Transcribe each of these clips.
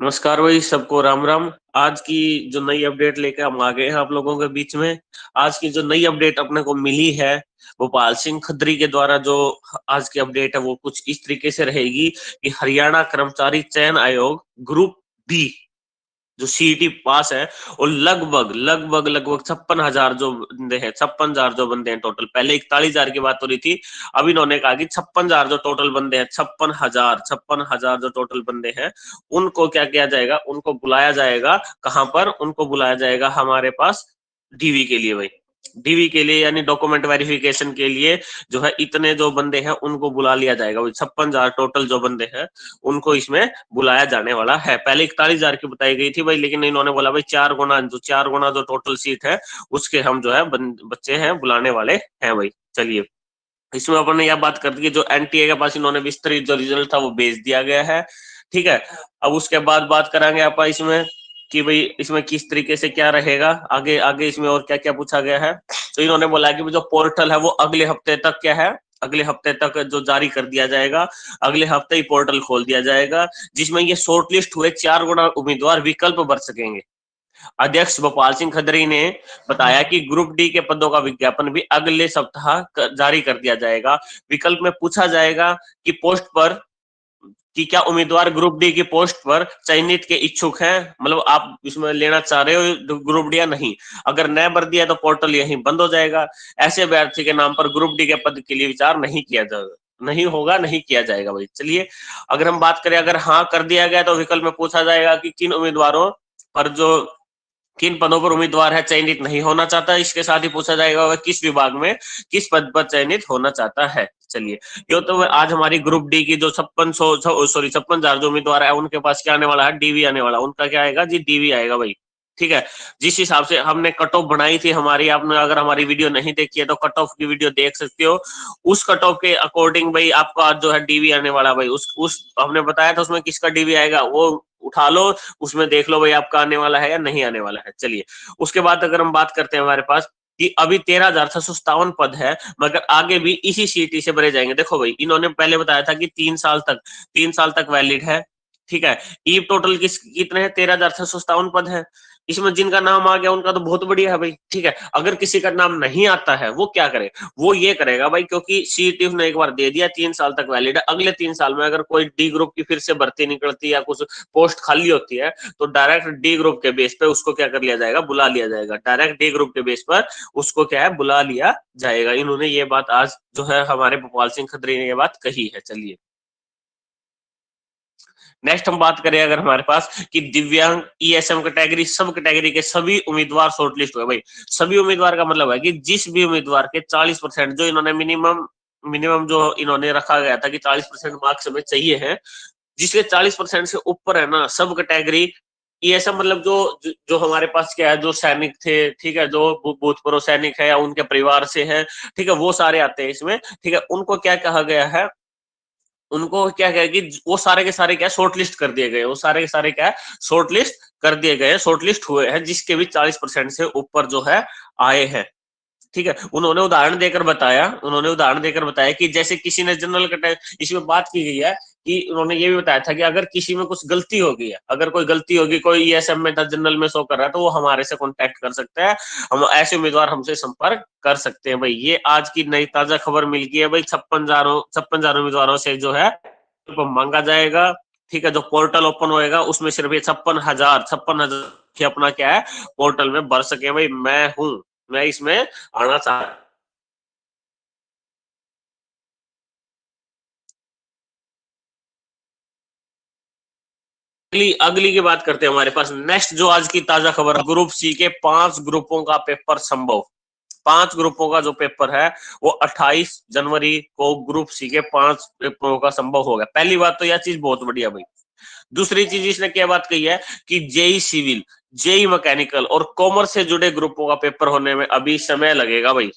नमस्कार भाई, सबको राम राम। आज की जो नई अपडेट लेकर हम आ गए हैं आप लोगों के बीच में। आज की जो नई अपडेट अपने को मिली है भोपाल सिंह खत्री के द्वारा, जो आज की अपडेट है वो कुछ इस तरीके से रहेगी कि हरियाणा कर्मचारी चयन आयोग ग्रुप डी जो सीईटी पास है, और लगभग लगभग लगभग 56,000 जो बंदे हैं, 56,000 जो बंदे हैं टोटल। पहले 41,000 की बात हो रही थी, अब इन्होंने कहा कि 56,000 जो टोटल बंदे हैं, 56,000 जो टोटल बंदे हैं, उनको क्या किया जाएगा, उनको बुलाया जाएगा। कहां पर उनको बुलाया जाएगा? हमारे पास डीवी के लिए भाई, डीवी के लिए यानी डॉक्यूमेंट वेरिफिकेशन के लिए जो है इतने जो बंदे हैं उनको बुला लिया जाएगा। 56,000 टोटल जो बंदे हैं उनको इसमें बुलाया जाने वाला है। पहले 41,000 की बताई गई थी भाई, लेकिन इन्होंने बोला भाई 4 गुना जो टोटल सीट है उसके हम जो है बच्चे हैं बुलाने वाले हैं भाई। चलिए, इसमें अपन ने यह बात कर दी कि जो एनटीए के पास इन्होंने विस्तृत जो रिजल्ट था वो भेज दिया गया है। ठीक है, अब उसके बाद बात करेंगे आप इसमें कि भाई इसमें किस तरीके से क्या रहेगा आगे आगे, इसमें और क्या क्या पूछा गया है। तो इन्होंने बोला कि जो पोर्टल है वो अगले हफ्ते तक क्या है, अगले हफ्ते तक जो जारी कर दिया जाएगा। अगले हफ्ते ही पोर्टल खोल दिया जाएगा, जिसमें ये शॉर्टलिस्ट हुए 4 गुना उम्मीदवार विकल्प भर सकेंगे। अध्यक्ष भोपाल सिंह खत्री ने बताया कि ग्रुप डी के पदों का विज्ञापन भी अगले सप्ताह जारी कर दिया जाएगा। विकल्प में पूछा जाएगा कि पोस्ट पर कि क्या उम्मीदवार ग्रुप डी की पोस्ट पर चयनित के इच्छुक हैं, मतलब आप इसमें लेना चाह रहे हो ग्रुप डी या नहीं। अगर न भर दिया तो पोर्टल यहीं बंद हो जाएगा। ऐसे अभ्यर्थी के नाम पर ग्रुप डी के पद के लिए विचार नहीं किया जाएगा, नहीं होगा, नहीं किया जाएगा भाई। चलिए, अगर हम बात करें, अगर हाँ कर दिया गया तो विकल्प में पूछा जाएगा कि किन उम्मीदवारों पर जो किन पदों पर उम्मीदवार है चयनित नहीं होना चाहता। इसके साथ ही पूछा जाएगा वह किस विभाग में किस पद पर चयनित होना चाहता है। चलिए, ये तो आज हमारी ग्रुप डी की जो 56,000 जो उम्मीदवार है उनके पास क्या आने वाला है, डीवी आने वाला। उनका क्या आएगा जी? डीवी आएगा भाई। ठीक है, जिस हिसाब से हमने कट ऑफ बनाई थी हमारी, आपने अगर हमारी वीडियो नहीं देखी है तो कट ऑफ की वीडियो देख सकते हो। उस कट ऑफ के अकॉर्डिंग भाई आपका आज जो है डीवी आने वाला भाई। उस हमने बताया था उसमें किसका डीवी आएगा, वो उठा लो, उसमें देख लो भाई आपका आने वाला है या नहीं आने वाला है। चलिए, उसके बाद अगर हम बात करते हैं हमारे पास कि अभी 13,657 पद है, मगर आगे भी इसी सीटी से भरे जाएंगे। देखो भाई, इन्होंने पहले बताया था कि 3 साल तक वैलिड है। ठीक है, ई टोटल कितने हैं? 13,657 पद है। इसमें जिनका नाम आ गया उनका तो बहुत बढ़िया है भाई। ठीक है, अगर किसी का नाम नहीं आता है वो क्या करे? वो ये करेगा भाई, क्योंकि सीटी ने एक बार दे दिया, 3 साल तक वैलिड है। अगले 3 साल में अगर कोई डी ग्रुप की फिर से भर्ती निकलती या कुछ पोस्ट खाली होती है तो डायरेक्ट डी ग्रुप के बेस पे उसको क्या कर लिया जाएगा? बुला लिया जाएगा। डायरेक्ट डी ग्रुप के बेस पर उसको क्या है? बुला लिया जाएगा। इन्होंने ये बात आज जो है हमारे भोपाल सिंह खत्री ने ये बात कही है। चलिए, नेक्स्ट हम बात करें अगर हमारे पास कि दिव्यांग ईएसएम कैटेगरी, सब कैटेगरी के सभी उम्मीदवार शॉर्टलिस्ट हुए भाई। सभी उम्मीदवार का मतलब है कि जिस भी उम्मीदवार के 40% जो इन्होंने मिनिमम मिनिमम जो इन्होंने रखा गया था कि 40% मार्क्स हमें चाहिए है, जिसके 40% से ऊपर है ना, सब कैटेगरी ईएसएम, मतलब जो हमारे पास क्या है, जो सैनिक थे, ठीक है, जो भूतपूर्व सैनिक है या उनके परिवार से है, ठीक है, वो सारे आते हैं इसमें। ठीक है, उनको क्या कहा गया है, उनको क्या कहा कि वो सारे के सारे क्या शॉर्ट लिस्ट कर दिए गए, वो सारे के सारे क्या शॉर्ट लिस्ट कर दिए गए, शॉर्ट लिस्ट हुए हैं, जिसके भी 40% से ऊपर जो है आए हैं। ठीक है, उन्होंने उदाहरण देकर बताया कि जैसे किसी ने जनरल कैटेगरी, इसमें बात की गई है कि उन्होंने ये भी बताया था कि अगर किसी में कुछ गलती होगी है, अगर कोई गलती होगी, कोई ईएसएम में था जनरल में शो कर रहा है, तो वो हमारे से कांटेक्ट कर सकता है। हम ऐसे उम्मीदवार हमसे संपर्क कर सकते हैं भाई। ये आज की नई ताजा खबर मिल गई है भाई। 56,000 उम्मीदवारों से जो है तो मांगा जाएगा। ठीक है, जो पोर्टल ओपन होएगा उसमें सिर्फ ये 56,000 अपना क्या है पोर्टल में भर सके भाई। मैं इसमें आना चाह अगली अगली की बात करते हैं हमारे पास। नेक्स्ट जो आज की ताजा खबर है, ग्रुप सी के 5 ग्रुपों का पेपर संभव। 5 ग्रुपों का जो पेपर है वो 28 जनवरी को ग्रुप सी के 5 पेपरों का संभव हो गया। पहली बात तो यह चीज बहुत बढ़िया भाई। दूसरी चीज इसने क्या बात कही है कि जेई सिविल, जेई मैकेनिकल और कॉमर्स से जुड़े ग्रुपों का पेपर होने में अभी समय लगेगा भाई।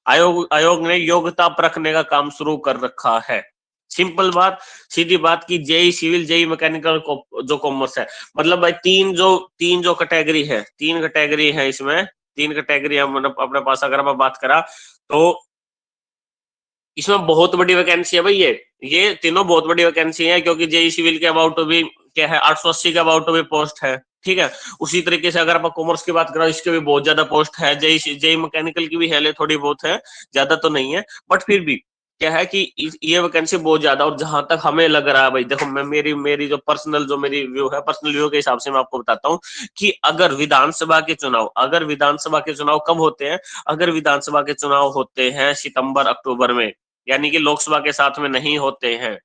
आयोग ने योग्यता परखने का काम शुरू कर रखा है। सिंपल बात, सीधी बात की जेई सिविल, जेई मैकेनिकल जो कॉमर्स है, मतलब भाई तीन जो कैटेगरी है इसमें। 3 कैटेगरी हम अपने पास अगर मैं बात करा तो इसमें बहुत बड़ी वैकेंसी है भाई। ये तीनों बहुत बड़ी वैकेंसी है, क्योंकि जेई सिविल के अबाउट भी क्या है 880 के अबाउट भी पोस्ट है, ठीक है। उसी तरीके से अगर आप कॉमर्स की बात करें, इसके भी बहुत ज्यादा पोस्ट है, जेई मैकेनिकल की भी है, थोड़ी बहुत है, ज्यादा तो नहीं है, बट फिर भी क्या है कि ये वैकेंसी बहुत ज्यादा। और जहां तक हमें लग रहा है भाई, देखो मैं मेरी मेरी जो पर्सनल जो मेरी व्यू है, पर्सनल व्यू के हिसाब से मैं आपको बताता हूँ कि अगर विधानसभा के चुनाव कब होते हैं, अगर विधानसभा के चुनाव होते हैं सितंबर अक्टूबर में, यानी कि लोकसभा के साथ में नहीं होते हैं,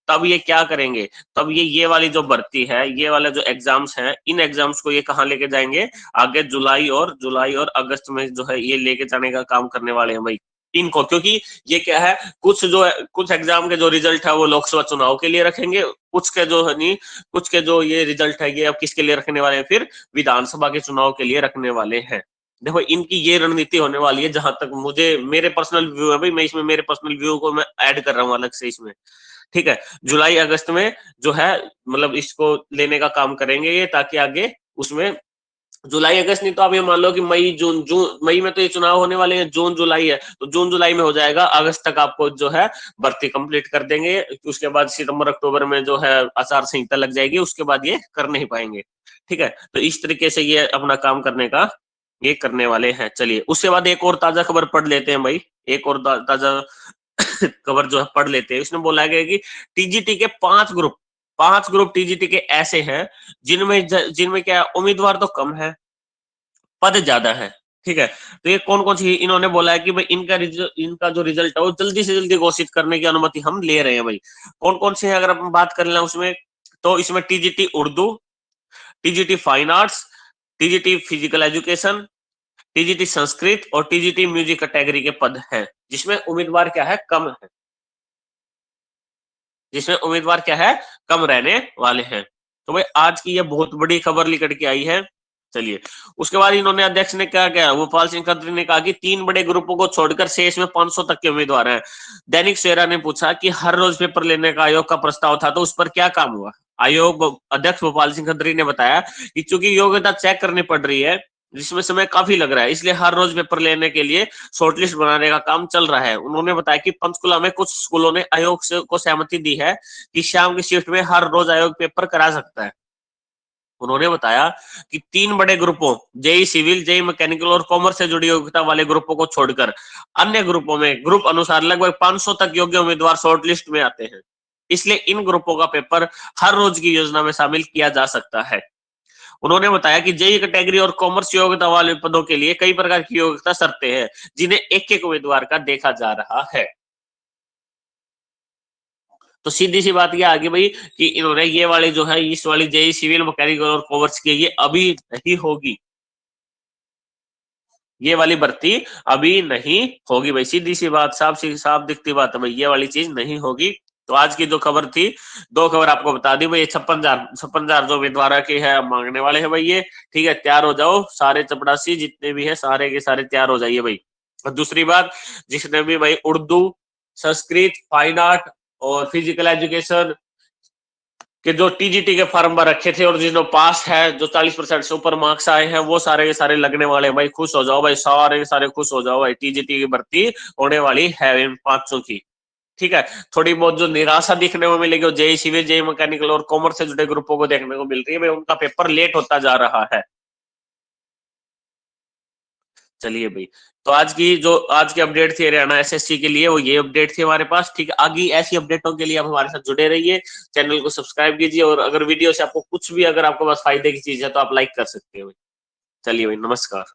तब ये क्या करेंगे, तब ये वाली जो भर्ती है, ये वाले जो एग्जाम्स हैं, इन एग्जाम्स को ये कहाँ लेके जाएंगे, आगे जुलाई और अगस्त में जो है ये लेके जाने का काम करने वाले हैं भाई इनको। क्योंकि ये क्या है, कुछ एग्जाम के जो रिजल्ट है वो लोकसभा चुनाव के लिए रखेंगे, कुछ के जो है नहीं, कुछ के जो ये रिजल्ट है ये अब किसके लिए रखने वाले हैं, फिर विधानसभा के चुनाव के लिए रखने वाले हैं। देखो इनकी ये रणनीति होने वाली है, जहां तक मुझे मेरे पर्सनल व्यू है भाई, मैं इसमें मेरे पर्सनल व्यू को मैं ऐड कर रहा हूँ अलग से इसमें, ठीक है। जुलाई अगस्त में जो है मतलब इसको लेने का काम करेंगे ये, ताकि आगे उसमें जुलाई अगस्त नहीं तो आप ये मान लो कि मई में तो ये चुनाव होने वाले हैं, जून जुलाई है तो जून जुलाई में हो जाएगा, अगस्त तक आपको जो है भर्ती कंप्लीट कर देंगे। उसके बाद सितंबर अक्टूबर में जो है आचार संहिता लग जाएगी, उसके बाद ये कर नहीं पाएंगे, ठीक है। तो इस तरीके से ये अपना काम करने का ये करने वाले हैं। चलिए उसके बाद एक और ताजा खबर पढ़ लेते हैं भाई, एक और ताजा खबर जो है पढ़ लेते हैं। इसमें बोला गया कि टीजीटी के 5 ग्रुप टीजीटी के ऐसे हैं जिनमें क्या उम्मीदवार तो कम है, पद ज्यादा है, ठीक है। तो ये कौन कौन सी इन्होंने बोला है कि भाई इनका जो रिजल्ट है वो जल्दी से जल्दी घोषित करने की अनुमति हम ले रहे हैं भाई। कौन कौन से हैं अगर हम बात कर लें उसमें, तो इसमें TGT Urdu, TGT fine arts, TGT physical education, TGT Sanskrit और टीजीटी म्यूजिक कैटेगरी के पद हैं, जिसमें उम्मीदवार क्या है, कम है, जिसमें उम्मीदवार क्या है, कम रहने वाले हैं। तो भाई आज की ये बहुत बड़ी खबर निकल के आई है। चलिए उसके बाद इन्होंने अध्यक्ष ने क्या किया, गोपाल सिंह खत्री ने कहा कि 3 बड़े ग्रुपों को छोड़कर शेष में 500 तक के उम्मीदवार हैं। दैनिक सवेरा ने पूछा कि हर रोज पेपर लेने का आयोग का प्रस्ताव था, तो उस पर क्या काम हुआ। आयोग अध्यक्ष गोपाल सिंह खत्री ने बताया कि चूंकि योग्यता चेक करनी पड़ रही है, जिसमें समय काफी लग रहा है, इसलिए हर रोज पेपर लेने के लिए शॉर्टलिस्ट बनाने का काम चल रहा है। उन्होंने बताया कि पंचकुला में कुछ स्कूलों ने आयोग को सहमति दी है कि शाम की शिफ्ट में हर रोज आयोग पेपर करा सकता है। उन्होंने बताया कि 3 बड़े ग्रुपों जेई सिविल, जेई मैकेनिकल और कॉमर्स से जुड़ी योग्यता वाले ग्रुपों को छोड़कर अन्य ग्रुपों में ग्रुप अनुसार लगभग 500 तक योग्य उम्मीदवार शॉर्ट लिस्ट में आते हैं। इसलिए इन ग्रुपों का पेपर हर रोज की योजना में शामिल किया जा सकता है। उन्होंने बताया कि जेई कैटेगरी और कॉमर्स योग्यता वाले पदों के लिए कई प्रकार की योग्यता शर्तें हैं, जिन्हें एक एक उम्मीदवार का देखा जा रहा है। तो सीधी सी बात ये आ गई भाई कि इन्होंने ये वाली जो है, इस वाली जेई सिविल मैकेनिकल और कॉमर्स की ये अभी नहीं होगी, ये वाली भर्ती अभी नहीं होगी भाई। सीधी सी बात, साफ दिखती बात है भाई, ये वाली चीज नहीं होगी। तो आज की जो खबर थी, 2 खबर आपको बता दी भाई। 56,000 जो उम्मीदवार के है मांगने वाले हैं भाई ये, ठीक है। तैयार हो जाओ सारे चपड़ासी जितने भी है, सारे के सारे तैयार हो जाइए भाई। और दूसरी बात, जिसने भी भाई उर्दू, संस्कृत, फाइन आर्ट और फिजिकल एजुकेशन कि जो टीजीटी के फॉर्म भर रखे थे और जिन्होंने पास है, जो 40% से ऊपर मार्क्स आए हैं, वो सारे के सारे लगने वाले हैं भाई। खुश हो जाओ भाई, सारे के सारे खुश हो जाओ भाई, टीजीटी की भर्ती होने वाली है इन 500 की, ठीक है। थोड़ी बहुत जो निराशा दिखने को मिलेगी वो जेई सिविल, जेई मैकेनिकल और कॉमर्स से जुड़े ग्रुपों को देखने को मिल रही है भाई, उनका पेपर लेट होता जा रहा है। चलिए भाई, तो आज की अपडेट थी हरियाणा एसएससी के लिए, वो ये अपडेट थी हमारे पास, ठीक है। आगे ऐसी अपडेटों के लिए आप हमारे साथ जुड़े रहिए, चैनल को सब्सक्राइब कीजिए, और अगर वीडियो से आपको कुछ भी, अगर आपके पास फायदे की चीज है तो आप लाइक कर सकते हो। चलिए भाई, नमस्कार।